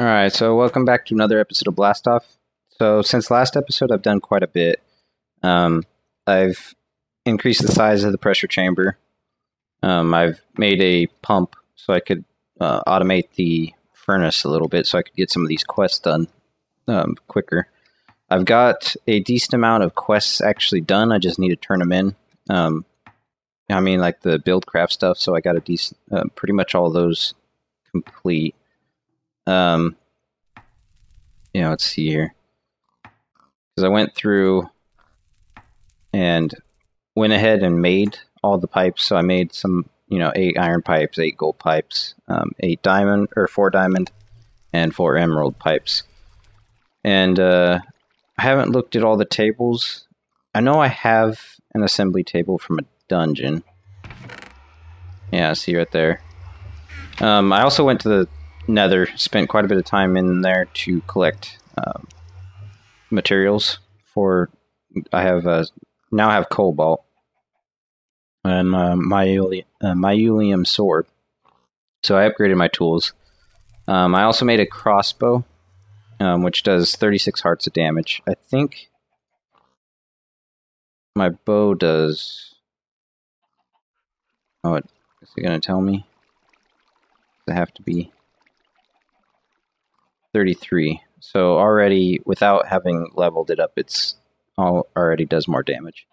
Alright, so welcome back to another episode of BlastOff. So since last episode, I've done quite a bit. I've increased the size of the pressure chamber. I've made a pump so I could automate the furnace a little bit so I could get some of these quests done quicker. I've got a decent amount of quests actually done. I just need to turn them in. Like the build craft stuff, so I got a decent, pretty much all those complete. Let's see here. Because I went through and went ahead and made all the pipes. So I made some, 8 iron pipes, 8 gold pipes, 8 diamond, or 4 diamond, and 4 emerald pipes. And I haven't looked at all the tables. I know I have an assembly table from a dungeon. Yeah, see right there. I also went to the Nether, spent quite a bit of time in there to collect materials for. I have now have cobalt and myelium sword, so I upgraded my tools. I also made a crossbow, which does 36 hearts of damage. I think my bow does. Oh, is it gonna tell me? Does it have to be 33? So already, without having leveled it up, it's already does more damage.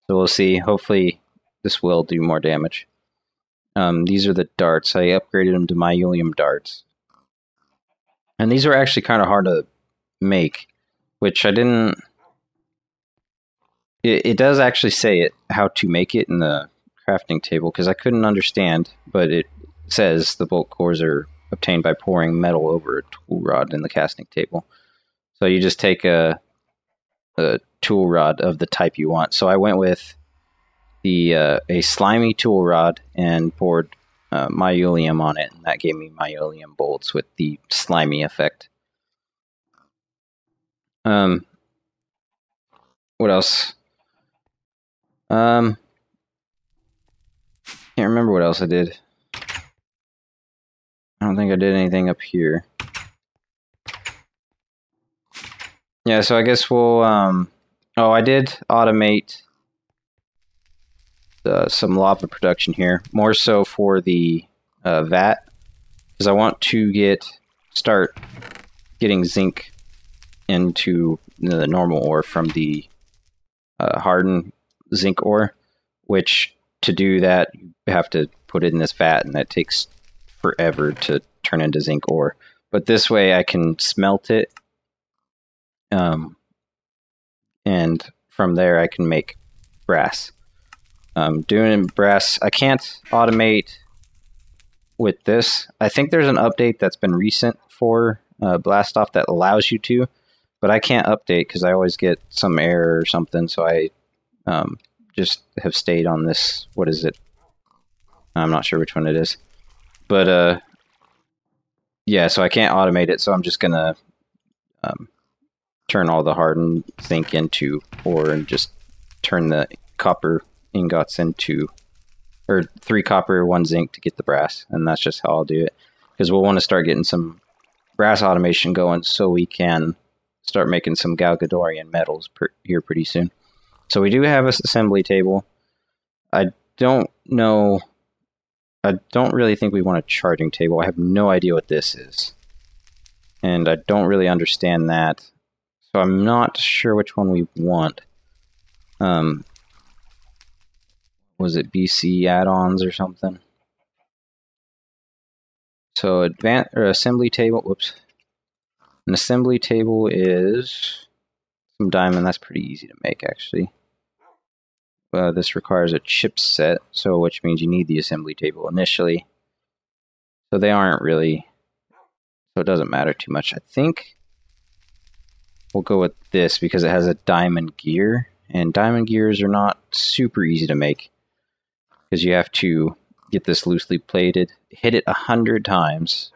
So we'll see. Hopefully this will do more damage. These are the darts. I upgraded them to myelium darts. And these are actually kind of hard to make, which I didn't. It does actually say how to make it in the crafting table, because I couldn't understand, but it says the bolt cores are obtained by pouring metal over a tool rod in the casting table. So you just take a tool rod of the type you want. So I went with a slimy tool rod and poured myelium on it, and that gave me myelium bolts with the slimy effect. What else? Can't remember what else I did. I don't think I did anything up here. Yeah, so I guess we'll, I did automate some lava production here, more so for the vat, because I want to start getting zinc into the normal ore from the hardened zinc ore, which to do that, you have to put it in this vat, and that takes forever to turn into zinc ore. But this way I can smelt it, and from there I can make brass. Doing brass, I can't automate with this. I think there's an update that's been recent for BlastOff that allows you to, but I can't update because I always get some error or something, so I just have stayed on this. What is it? I'm not sure which one it is. But, yeah, so I can't automate it, so I'm just going to turn all the hardened zinc into ore and just turn the copper ingots into, or 3 copper, 1 zinc to get the brass, and that's just how I'll do it. Because we'll want to start getting some brass automation going so we can start making some Galgadorian metals here pretty soon. So we do have an assembly table. I don't really think we want a charging table. I have no idea what this is. And I don't really understand that. So I'm not sure which one we want. Was it BC add-ons or something? So assembly table, whoops. An assembly table is some diamond. That's pretty easy to make, actually. This requires a chip set, so which means you need the assembly table initially. So they aren't really, so it doesn't matter too much. I think we'll go with this because it has a diamond gear, and diamond gears are not super easy to make because you have to get this loosely plated, hit it 100 times,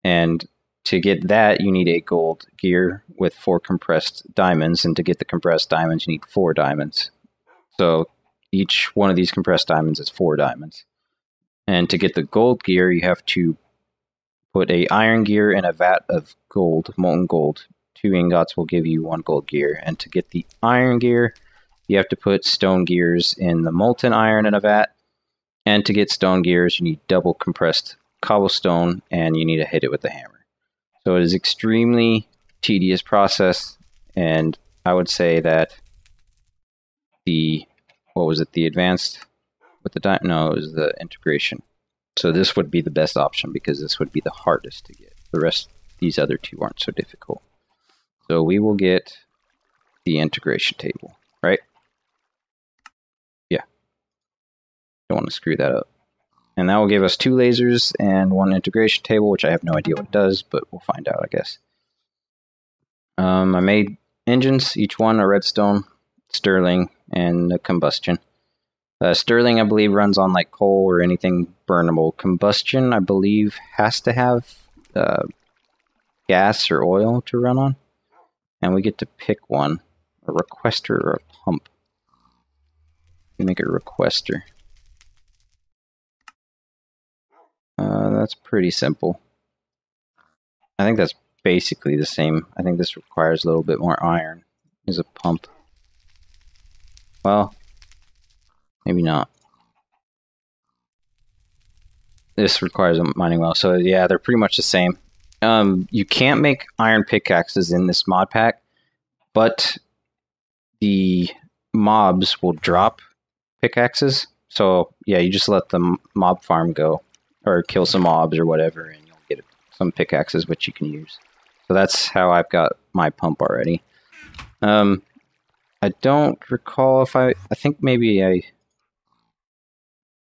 and to get that you need a gold gear with 4 compressed diamonds, and to get the compressed diamonds you need 4 diamonds. So each one of these compressed diamonds is 4 diamonds. And to get the gold gear, you have to put a iron gear in a vat of gold, molten gold. 2 ingots will give you 1 gold gear. And to get the iron gear, you have to put stone gears in the molten iron in a vat. And to get stone gears, you need double compressed cobblestone, and you need to hit it with a hammer. So it is extremely tedious process, and I would say that the, what was it, the advanced with the no, it was the integration. So this would be the best option because this would be the hardest to get. The rest, these other two aren't so difficult. So we will get the integration table, right? Yeah. Don't want to screw that up. And that will give us 2 lasers and 1 integration table, which I have no idea what it does, but we'll find out, I guess. I made engines, each one a redstone, sterling, and a combustion. Sterling, I believe, runs on like coal or anything burnable. Combustion, I believe, has to have gas or oil to run on. And we get to pick one, a requester or a pump. We make a requester. That's pretty simple. I think that's basically the same. I think this requires a little bit more iron. Is a pump. Well, maybe not. This requires a mining well, so yeah, they're pretty much the same. You can't make iron pickaxes in this mod pack, but the mobs will drop pickaxes. So yeah, you just let the mob farm go, or kill some mobs or whatever, and you'll get some pickaxes which you can use. So that's how I've got my pump already. I don't recall if I think maybe I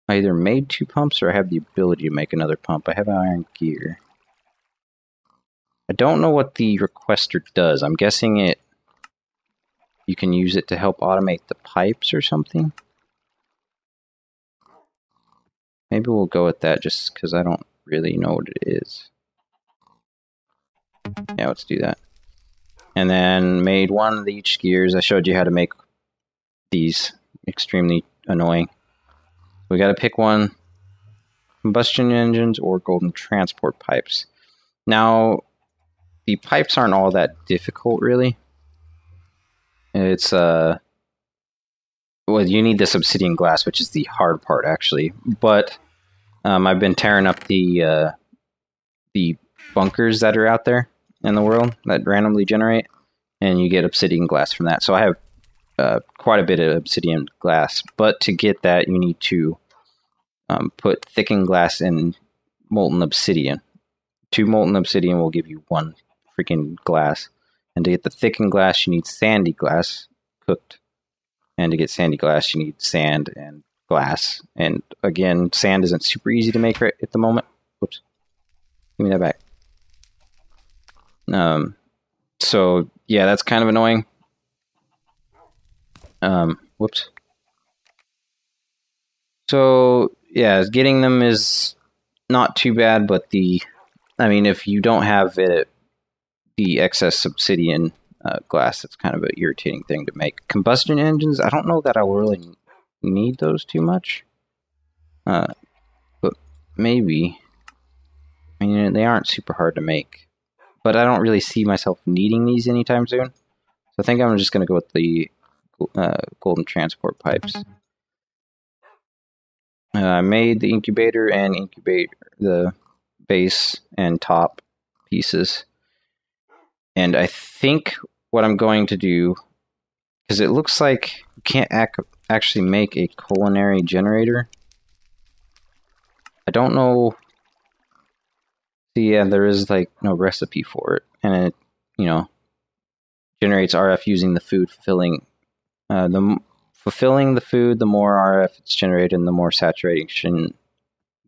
either made 2 pumps or I have the ability to make another pump. I have iron gear. I don't know what the requester does. I'm guessing you can use it to help automate the pipes or something. Maybe we'll go with that just because I don't really know what it is. Yeah, let's do that. And then made 1 of each gears. I showed you how to make these. Extremely annoying. We got to pick one. Combustion engines or golden transport pipes. Now, the pipes aren't all that difficult, really. It's, well, you need this obsidian glass, which is the hard part, actually. But I've been tearing up the bunkers that are out there in the world that randomly generate, and you get obsidian glass from that. So I have quite a bit of obsidian glass, but to get that, you need to put thickened glass in molten obsidian. 2 molten obsidian will give you 1 freaking glass. And to get the thickened glass, you need sandy glass cooked. And to get sandy glass, you need sand and glass. And again, sand isn't super easy to make right at the moment. Whoops. Give me that back. So, yeah, that's kind of annoying. Whoops. So, yeah, getting them is not too bad, but I mean, if you don't have the excess obsidian glass, it's kind of an irritating thing to make. Combustion engines, I don't know that I will really need those too much. But maybe. I mean, they aren't super hard to make. But I don't really see myself needing these anytime soon. So I think I'm just going to go with the golden transport pipes. I made the incubator and the base and top pieces. And I think what I'm going to do, because it looks like you can't actually make a culinary generator. I don't know. See, yeah, there is like no recipe for it, and it, generates RF using the food fulfilling. Fulfilling the food, the more RF it's generated, and the more saturation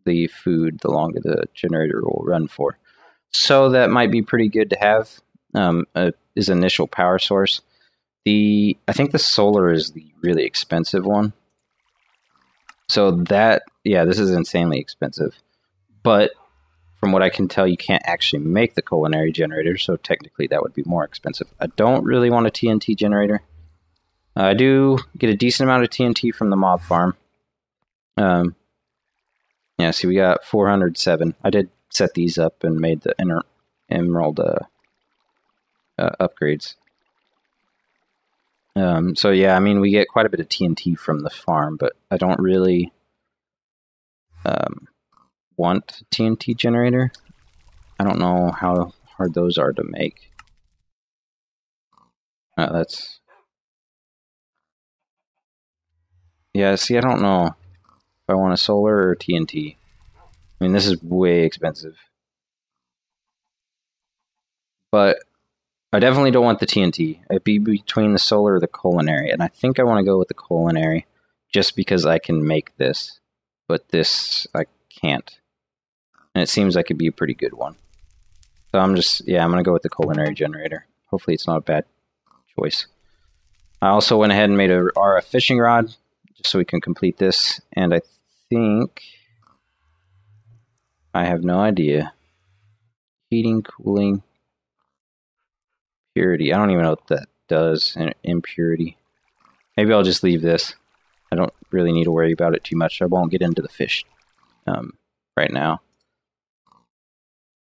the food, the longer the generator will run for. So that might be pretty good to have. Is initial power source. I think the solar is the really expensive one. So that, yeah, this is insanely expensive. But from what I can tell, you can't actually make the culinary generator, so technically that would be more expensive. I don't really want a TNT generator. I do get a decent amount of TNT from the mob farm. Yeah, see, we got 407. I did set these up and made the emerald upgrades. So yeah, I mean, we get quite a bit of TNT from the farm, but I don't really want a TNT generator. I don't know how hard those are to make. That's... Yeah, see, I don't know if I want a solar or TNT. I mean, this is way expensive. But I definitely don't want the TNT. It'd be between the solar or the culinary, and I think I want to go with the culinary just because I can make this, but this I can't. And it seems like it'd be a pretty good one. So I'm going to go with the culinary generator. Hopefully it's not a bad choice. I also went ahead and made a RF fishing rod just so we can complete this, and I think I have no idea. Heating, cooling, purity. I don't even know what that does. Impurity. Maybe I'll just leave this. I don't really need to worry about it too much. I won't get into the fish right now.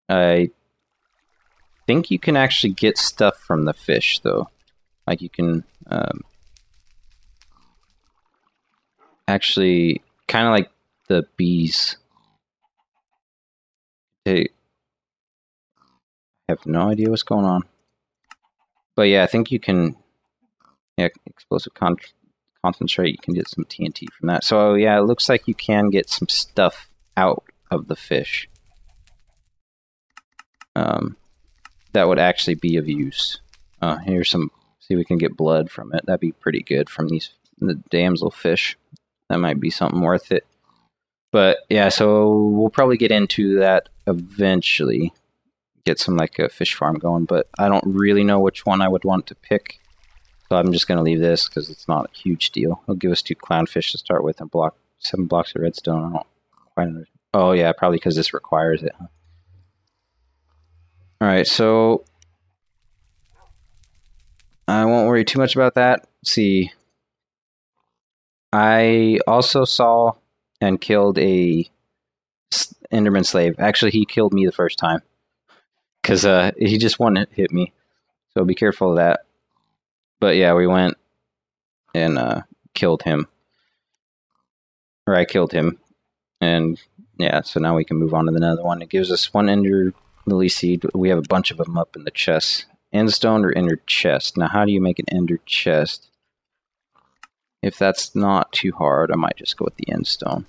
I think you can actually get stuff from the fish, though. Like you can actually, kind of like the bees. They have no idea what's going on. But yeah, I think you can, explosive concentrate, you can get some TNT from that. So yeah, it looks like you can get some stuff out of the fish. That would actually be of use. Here's some, see if we can get blood from it. That'd be pretty good from the damsel fish. That might be something worth it. But yeah, so we'll probably get into that eventually. Get some like a fish farm going, but I don't really know which one I would want to pick. So I'm just going to leave this because it's not a huge deal. It'll give us 2 clownfish to start with and 7 blocks of redstone. I don't quite understand. Oh yeah, probably because this requires it, huh? Alright, so I won't worry too much about that. Let's see. I also saw and killed a Enderman slave. Actually, he killed me the first time. Because he just wanted to hit me. So be careful of that. But yeah, we went and killed him. Or I killed him. And yeah, so now we can move on to another one. It gives us 1 ender lily seed. We have a bunch of them up in the chest. Endstone or ender chest. Now how do you make an ender chest? If that's not too hard, I might just go with the endstone.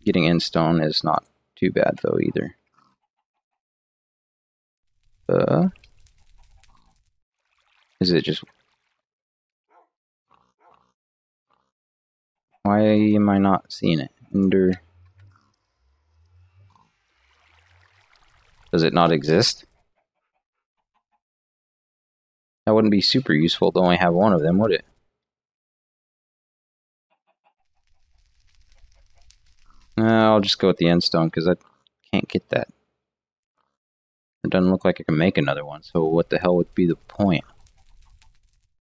Getting endstone is not too bad though either. Is it just... Why am I not seeing it? Ender... Does it not exist? That wouldn't be super useful to only have 1 of them, would it? I'll just go with the endstone because I can't get that. It doesn't look like I can make another one, so what the hell would be the point?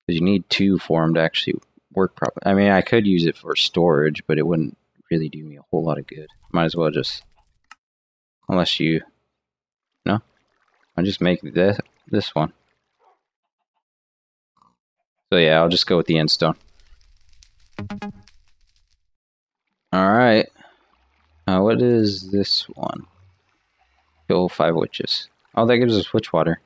Because you need 2 for them to actually work properly. I mean, I could use it for storage, but it wouldn't really do me a whole lot of good. Might as well just... Unless you... No? I'll just make this one. So yeah, I'll just go with the endstone. Alright. What is this one? Kill 5 witches. Oh, that gives us witch water.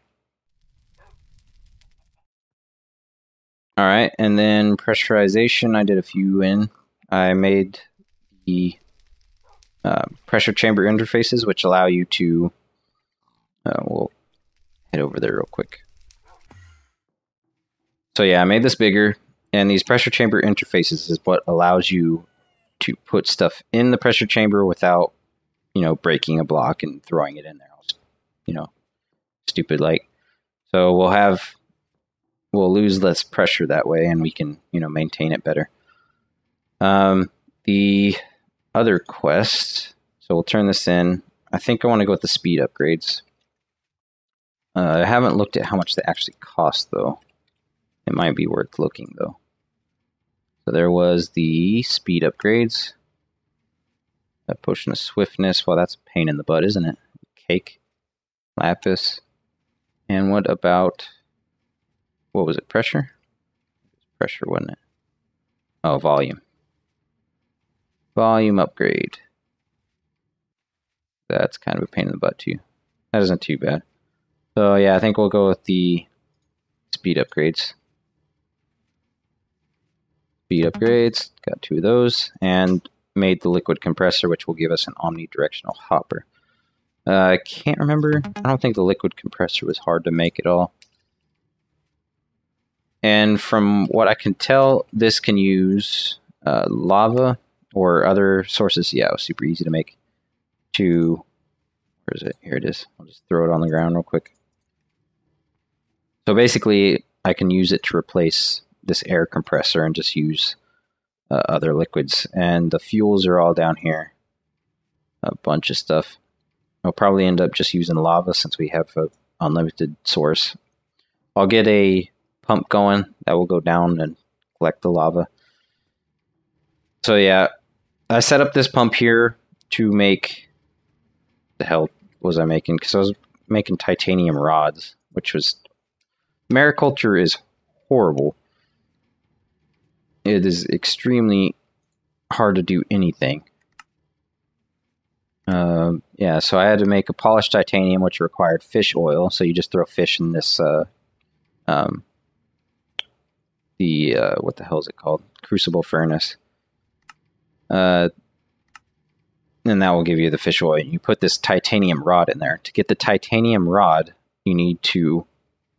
Alright, and then pressurization, I did a few in. I made the pressure chamber interfaces, which allow you to... we'll head over there real quick. So yeah, I made this bigger, and these pressure chamber interfaces is what allows you to put stuff in the pressure chamber without, breaking a block and throwing it in there. Stupid like. So we'll lose less pressure that way, and we can, maintain it better. The other quest, so we'll turn this in. I think I want to go with the speed upgrades. I haven't looked at how much they actually cost, though. It might be worth looking, though. So there was the speed upgrades. That potion of swiftness. Well, that's a pain in the butt, isn't it? cake, lapis. And what about, what was it, pressure? Pressure, wasn't it? Oh, volume. Volume upgrade. That's kind of a pain in the butt too. That isn't too bad. So yeah, I think we'll go with the speed upgrades. Speed upgrades, got 2 of those, and made the liquid compressor, which will give us an omnidirectional hopper. I can't remember. I don't think the liquid compressor was hard to make at all. And from what I can tell, this can use lava or other sources. Yeah, it was super easy to make. Where is it? Here it is. I'll just throw it on the ground real quick. So basically, I can use it to replace this air compressor and just use other liquids. And the fuels are all down here. A bunch of stuff. I'll probably end up just using lava since we have an unlimited source. I'll get a pump going that will go down and collect the lava. So yeah, I set up this pump here to make, the hell was I making? Because I was making titanium rods, which was, mariculture is horrible. It is extremely hard to do anything. Yeah, so I had to make a polished titanium, which required fish oil. So you just throw fish in this, what the hell is it called? Crucible furnace. And that will give you the fish oil. You put this titanium rod in there. To get the titanium rod, you need to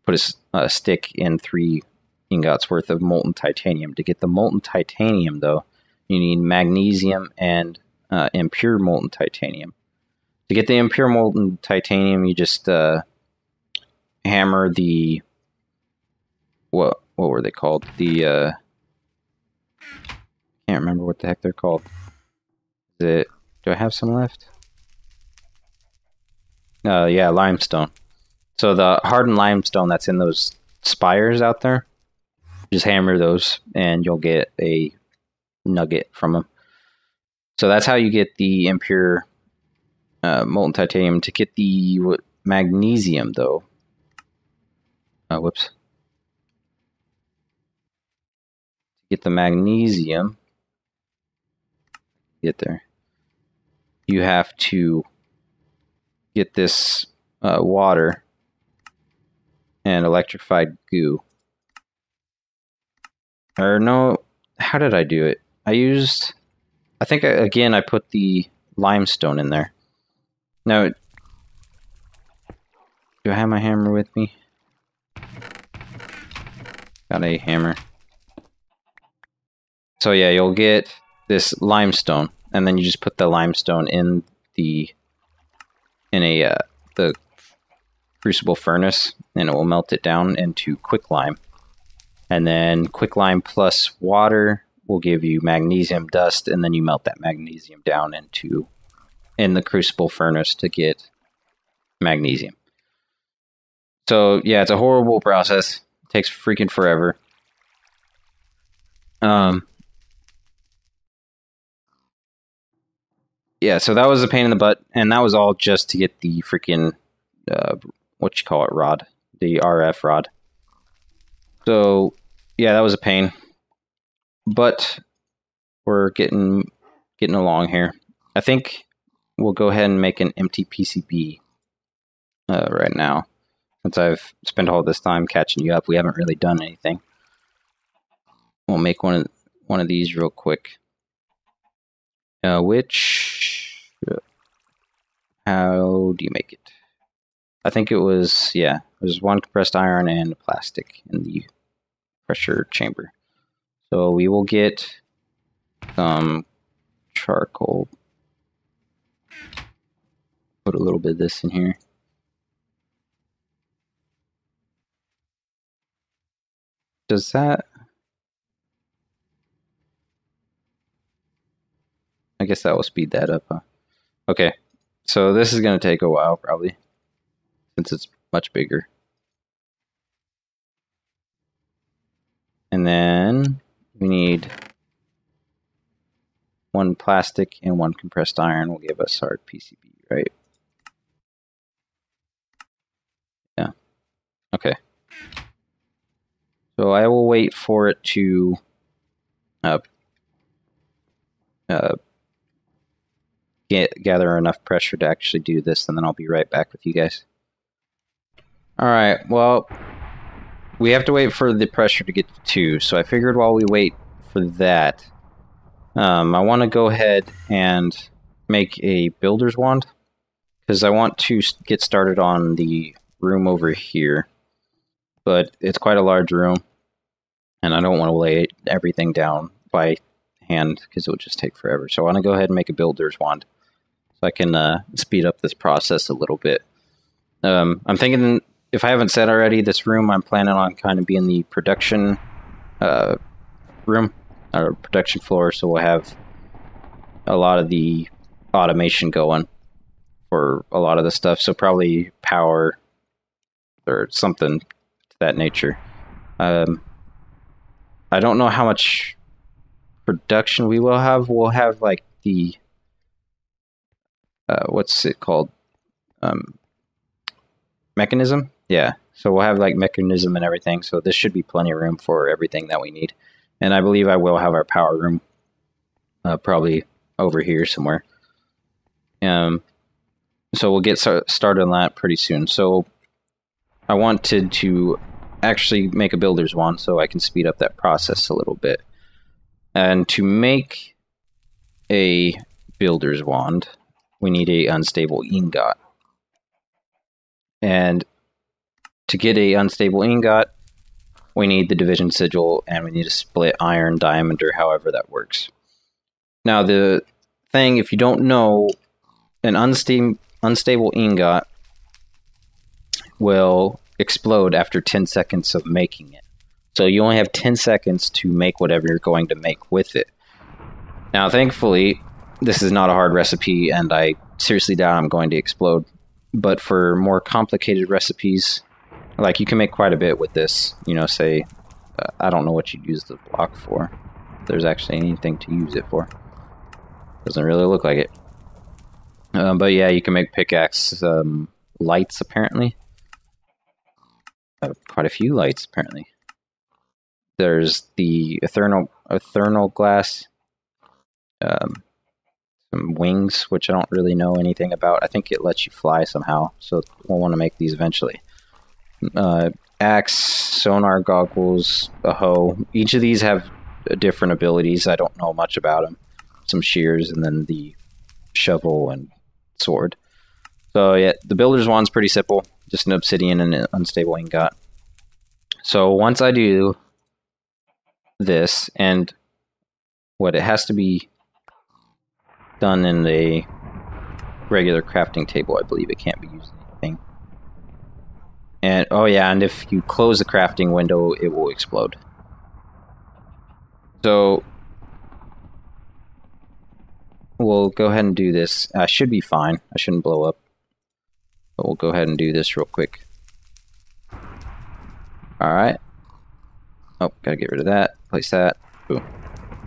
put a stick in 3 ingots worth of molten titanium. To get the molten titanium, though, you need magnesium and impure molten titanium. To get the impure molten titanium, you just hammer the, what were they called? The can't remember what the heck they're called. Do I have some left? Yeah, limestone. So the hardened limestone that's in those spires out there, just hammer those and you'll get a nugget from them. So that's how you get the impure molten titanium. To get the magnesium, though, whoops. To get the magnesium, get there, you have to get this water and electrified goo. Or no, how did I do it? I think, again, I put the limestone in there. Now, do I have my hammer with me? Got a hammer. So yeah, you'll get this limestone, and then you just put the limestone in the crucible furnace, and it will melt it down into quicklime. And then quicklime plus water will give you magnesium dust, and then you melt that magnesium down in the crucible furnace to get magnesium. So yeah, it's a horrible process. It takes freaking forever. Yeah, so that was a pain in the butt, and that was all just to get the freaking what you call it, rod, the RF rod. So yeah, that was a pain, but we're getting along here. I think we'll go ahead and make an empty PCB right now. Since I've spent all this time catching you up, we haven't really done anything. We'll make one of these real quick. How do you make it? I think it was, yeah, it was 1 compressed iron and plastic in the pressure chamber. So we will get some charcoal. Put a little bit of this in here. Does that... I guess that will speed that up, huh? Okay, so this is going to take a while, probably, since it's much bigger. And then we need 1 plastic and 1 compressed iron will give us our PCB, right? So I will wait for it to gather enough pressure to actually do this, and then I'll be right back with you guys. Alright, well, we have to wait for the pressure to get to 2, so I figured while we wait for that, I want to go ahead and make a builder's wand, because I want to get started on the room over here, but it's quite a large room, and I don't want to lay everything down by hand, because it would just take forever. So I want to go ahead and make a builder's wand, so I can speed up this process a little bit. I'm thinking, if I haven't said already, this room I'm planning on kind of being the production room, or production floor, so we'll have a lot of the automation going for a lot of the stuff, so probably power or something to that nature. I don't know how much production we will have. We'll have like the what's it called? Mechanism? Yeah. So we'll have like mechanism and everything, so this should be plenty of room for everything that we need. And I believe I will have our power room probably over here somewhere. So we'll get started on that pretty soon. So I wanted to actually make a builder's wand so I can speed up that process a little bit. And to make a builder's wand, we need a unstable ingot. And to get a unstable ingot, we need the division sigil, and we need a split iron diameter, however that works. Now the thing, if you don't know, an unstable ingot will explode after 10 seconds of making it. So you only have 10 seconds to make whatever you're going to make with it. Now thankfully, this is not a hard recipe, and I seriously doubt I'm going to explode. But for more complicated recipes, like you can make quite a bit with this. You know, say, I don't know what you'd use the block for. If there's actually anything to use it for. Doesn't really look like it. But yeah, you can make pickaxe lights, apparently. Quite a few lights, apparently. There's the eternal glass. Some wings, which I don't really know anything about. I think it lets you fly somehow, so we'll want to make these eventually. Axe, sonar goggles, a hoe. Each of these have different abilities. I don't know much about them. Some shears, and then the shovel and sword. So yeah, the builder's wand's pretty simple. Just an obsidian and an unstable ingot. So once I do this, and what it has to be done in a regular crafting table, I believe it can't be used in anything. And oh yeah, and if you close the crafting window, it will explode. So we'll go ahead and do this. I should be fine. I shouldn't blow up. But we'll go ahead and do this real quick. Alright. Oh, gotta get rid of that. Place that. Boom.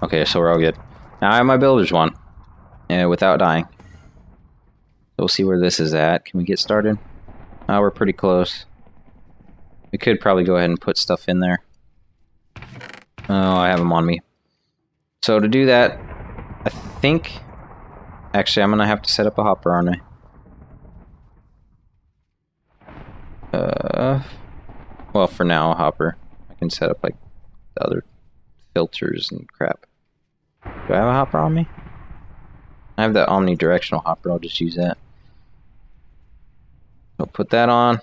Okay, so we're all good. Now I have my builder's wand. And without dying. We'll see where this is at. Can we get started? Oh, we're pretty close. We could probably go ahead and put stuff in there. Oh, I have them on me. So to do that, I think... Actually, I'm going to have to set up a hopper, aren't I? Well, for now, a hopper. I can set up, like, the other filters and crap. Do I have a hopper on me? I have that omnidirectional hopper. I'll just use that. We'll put that on.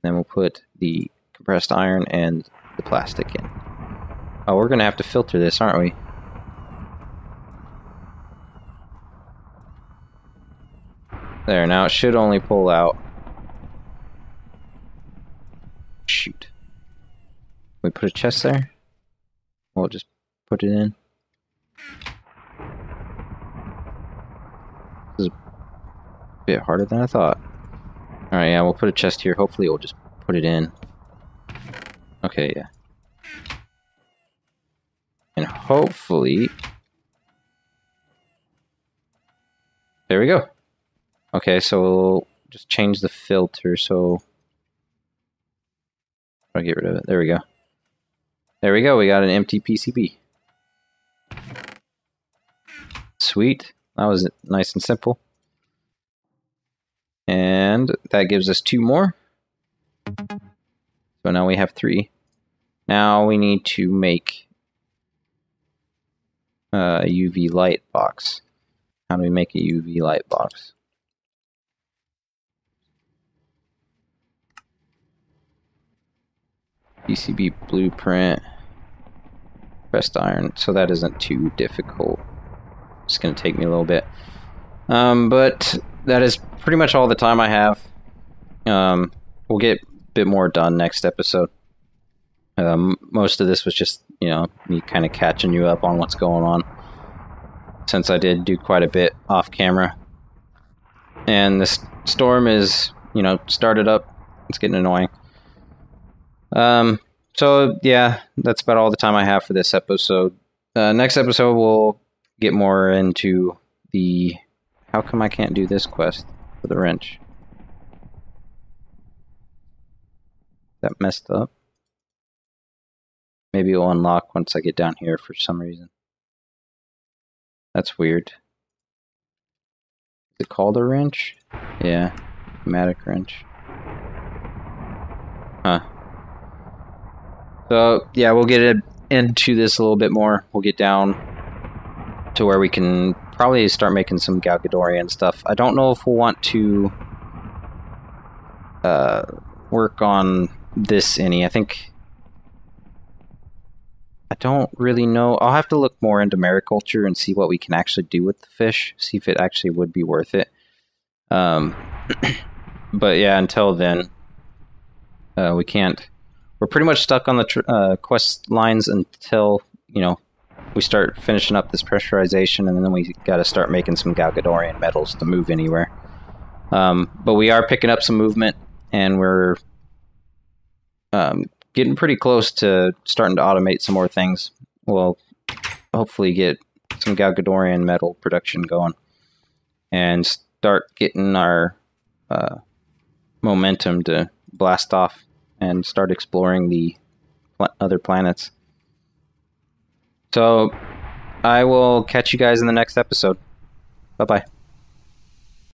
Then we'll put the compressed iron and the plastic in. Oh, we're going to have to filter this, aren't we? There, now it should only pull out. Shoot. We put a chest there? We'll just put it in. This is a bit harder than I thought. Alright, yeah, we'll put a chest here. Hopefully it will just put it in. Okay, yeah. And hopefully... There we go. Okay, so we'll just change the filter, so... What Try to get rid of it. There we go. There we go. We got an empty PCB. Sweet. That was nice and simple. And that gives us 2 more. So now we have 3. Now we need to make a UV light box. How do we make a UV light box? PCB blueprint, pressed iron, so that isn't too difficult. It's going to take me a little bit. But that is pretty much all the time I have. We'll get a bit more done next episode. Most of this was just, me kind of catching you up on what's going on, since I did do quite a bit off camera. And this storm is, started up. It's getting annoying. So yeah, that's about all the time I have for this episode. Next episode, we'll get more into the... How come I can't do this quest for the wrench? That messed up. Maybe it'll unlock once I get down here for some reason. That's weird. Is it called a wrench? Yeah, Pneumatic wrench. Huh. So, yeah, we'll get into this a little bit more. We'll get down to where we can probably start making some Galgadorian stuff. I don't know if we'll want to work on this any. I don't really know. I'll have to look more into mariculture and see what we can actually do with the fish. See if it actually would be worth it. But yeah, until then, we can't. We're pretty much stuck on the quest lines until, we start finishing up this pressurization, and then we got to start making some Galgadorian metals to move anywhere. But we are picking up some movement, and we're getting pretty close to starting to automate some more things. We'll hopefully get some Galgadorian metal production going and start getting our momentum to blast off and start exploring the other planets. So I will catch you guys in the next episode. Bye-bye.